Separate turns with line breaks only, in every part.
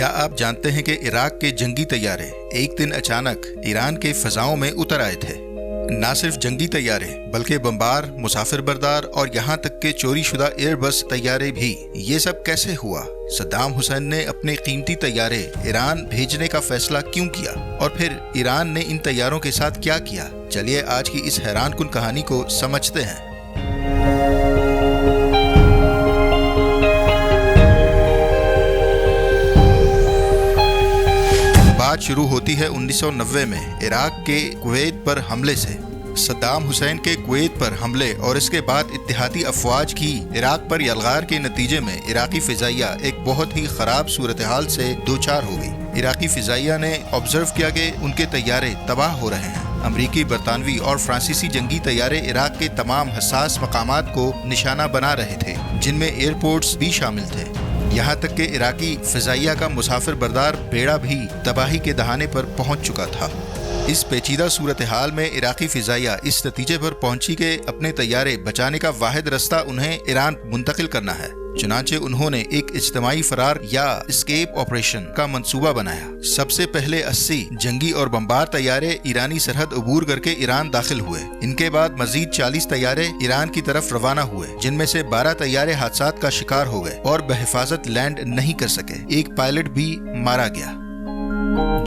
کیا آپ جانتے ہیں کہ عراق کے جنگی طیارے ایک دن اچانک ایران کے فضاؤں میں اتر آئے تھے؟ نہ صرف جنگی طیارے بلکہ بمبار، مسافر بردار اور یہاں تک کہ چوری شدہ ایئر بس طیارے بھی۔ یہ سب کیسے ہوا؟ صدام حسین نے اپنے قیمتی طیارے ایران بھیجنے کا فیصلہ کیوں کیا؟ اور پھر ایران نے ان طیاروں کے ساتھ کیا کیا؟ چلیے آج کی اس حیران کن کہانی کو سمجھتے ہیں۔ بات شروع ہوتی ہے 1990 میں عراق کے کویت پر حملے سے۔ صدام حسین کے کویت پر حملے اور اس کے بعد اتحادی افواج کی عراق پر یلغار کے نتیجے میں عراقی فضائیہ ایک بہت ہی خراب صورتحال سے دوچار ہو گئی۔ عراقی فضائیہ نے آبزرو کیا کہ ان کے طیارے تباہ ہو رہے ہیں۔ امریکی، برطانوی اور فرانسیسی جنگی طیارے عراق کے تمام حساس مقامات کو نشانہ بنا رہے تھے، جن میں ایئرپورٹس بھی شامل تھے۔ یہاں تک کہ عراقی فضائیہ کا مسافر بردار بیڑا بھی تباہی کے دہانے پر پہنچ چکا تھا۔ اس پیچیدہ صورتحال میں عراقی فضائیہ اس نتیجے پر پہنچی کہ اپنے طیارے بچانے کا واحد رستہ انہیں ایران منتقل کرنا ہے۔ چنانچہ انہوں نے ایک اجتماعی فرار یا اسکیپ آپریشن کا منصوبہ بنایا۔ سب سے پہلے 80 جنگی اور بمبار طیارے ایرانی سرحد عبور کر کے ایران داخل ہوئے۔ ان کے بعد مزید 40 طیارے ایران کی طرف روانہ ہوئے، جن میں سے 12 طیارے حادثات کا شکار ہو گئے اور بحفاظت لینڈ نہیں کر سکے۔ ایک پائلٹ بھی مارا گیا۔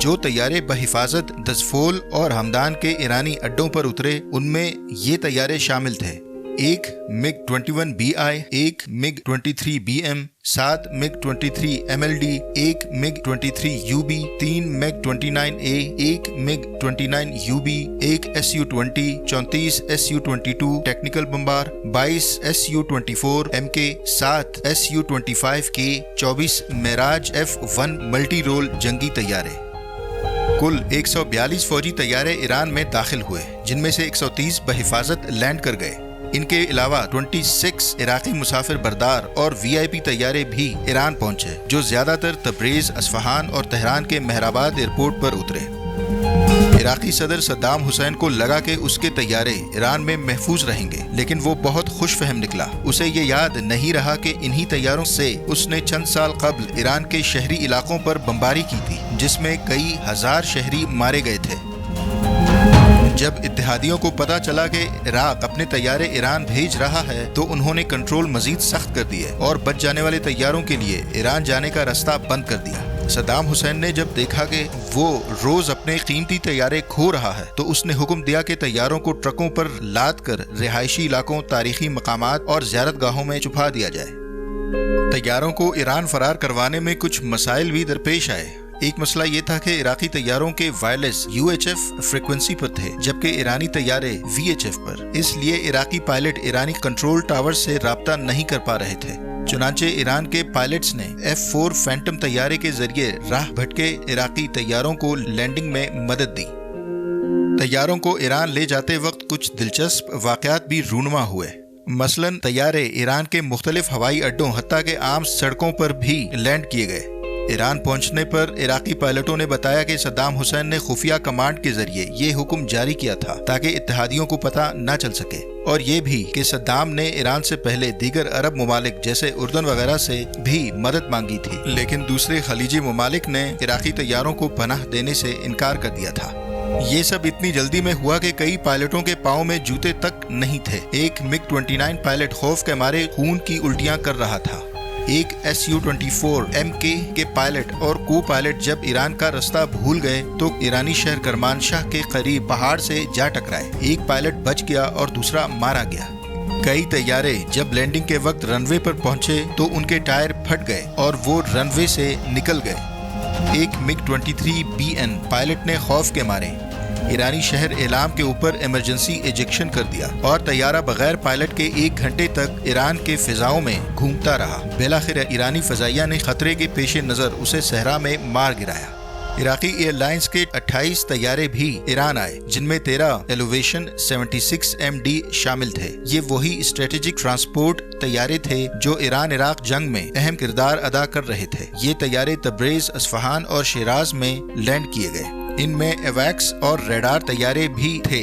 جو طیارے بحفاظت دزفول اور ہمدان کے ایرانی اڈوں پر اترے، ان میں یہ طیارے شامل تھے: ایک MiG 21BI، ایک MiG 23BM، 7 MiG 23MLD، ایک MiG 23UB، 3 MiG 29A، ایک MiG 29UB، ایک Su-20، 34 Su-22 ٹیکنیکل بمبار، 22 Su-24MK، 7 Su-25K، 24 معراج F-1 ملٹی رول جنگی طیارے۔ کل 142 فوجی طیارے ایران میں داخل ہوئے، جن میں سے 130 بحفاظت لینڈ کر گئے۔ ان کے علاوہ 26 عراقی مسافر بردار اور VIP طیارے بھی ایران پہنچے، جو زیادہ تر تبریز، اصفہان اور تہران کے مہرآباد ایئرپورٹ پر اترے۔ عراقی صدر صدام حسین کو لگا کہ اس کے طیارے ایران میں محفوظ رہیں گے، لیکن وہ بہت خوش فہم نکلا۔ اسے یہ یاد نہیں رہا کہ انہی طیاروں سے اس نے چند سال قبل ایران کے شہری علاقوں پر بمباری کی تھی، جس میں کئی ہزار شہری مارے گئے تھے۔ جب اتحادیوں کو پتا چلا کہ عراق اپنے طیارے ایران بھیج رہا ہے، تو انہوں نے کنٹرول مزید سخت کر دیے اور بچ جانے والے طیاروں کے لیے ایران جانے کا راستہ بند کر دیا۔ صدام حسین نے جب دیکھا کہ وہ روز اپنے قیمتی طیارے کھو رہا ہے، تو اس نے حکم دیا کہ طیاروں کو ٹرکوں پر لاد کر رہائشی علاقوں، تاریخی مقامات اور زیارت گاہوں میں چھپا دیا جائے۔ طیاروں کو ایران فرار کروانے میں کچھ مسائل بھی درپیش آئے۔ ایک مسئلہ یہ تھا کہ عراقی طیاروں کے وائرلیس UHF فریکوینسی پر تھے، جبکہ ایرانی طیارے VHF پر۔ اس لیے عراقی پائلٹ ایرانی کنٹرول ٹاور سے رابطہ نہیں کر پا رہے تھے۔ چنانچہ ایران کے پائلٹس نے F-4 فینٹم طیارے کے ذریعے راہ بھٹکے عراقی طیاروں کو لینڈنگ میں مدد دی۔ طیاروں کو ایران لے جاتے وقت کچھ دلچسپ واقعات بھی رونما ہوئے۔ مثلاً طیارے ایران کے مختلف ہوائی اڈوں حتیٰ کہ عام سڑکوں پر بھی لینڈ کیے گئے۔ ایران پہنچنے پر عراقی پائلٹوں نے بتایا کہ صدام حسین نے خفیہ کمانڈ کے ذریعے یہ حکم جاری کیا تھا تاکہ اتحادیوں کو پتہ نہ چل سکے، اور یہ بھی کہ صدام نے ایران سے پہلے دیگر عرب ممالک جیسے اردن وغیرہ سے بھی مدد مانگی تھی، لیکن دوسرے خلیجی ممالک نے عراقی طیاروں کو پناہ دینے سے انکار کر دیا تھا۔ یہ سب اتنی جلدی میں ہوا کہ کئی پائلٹوں کے پاؤں میں جوتے تک نہیں تھے۔ ایک MiG 29 پائلٹ خوف کے مارے خون کی الٹیاں کر رہا تھا۔ ایک Su-24MK کے پائلٹ اور کو پائلٹ جب ایران کا راستہ بھول گئے تو ایرانی شہر کرمانشاہ کے قریب پہاڑ سے جا ٹکرائے۔ ایک پائلٹ بچ گیا اور دوسرا مارا گیا۔ کئی طیارے جب لینڈنگ کے وقت رن وے پر پہنچے تو ان کے ٹائر پھٹ گئے اور وہ رن وے سے نکل گئے۔ ایک MiG 23BN پائلٹ نے خوف کے مارے ایرانی شہر اعلام کے اوپر ایمرجنسی ایجیکشن کر دیا اور طیارہ بغیر پائلٹ کے 1 گھنٹے تک ایران کے فضاؤں میں گھومتا رہا۔ بالآخر ایرانی فضائیہ نے خطرے کے پیش نظر اسے صحرا میں مار گرایا۔ عراقی ایئر لائنز کے 28 طیارے بھی ایران آئے، جن میں 13 ایلیویشن 76MD شامل تھے۔ یہ وہی اسٹریٹجک ٹرانسپورٹ طیارے تھے جو ایران عراق جنگ میں اہم کردار ادا کر رہے تھے۔ یہ طیارے تبریز، اصفہان اور شیراز میں لینڈ کیے گئے۔ ان میں ایویکس اور ریڈار طیارے بھی تھے۔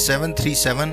737,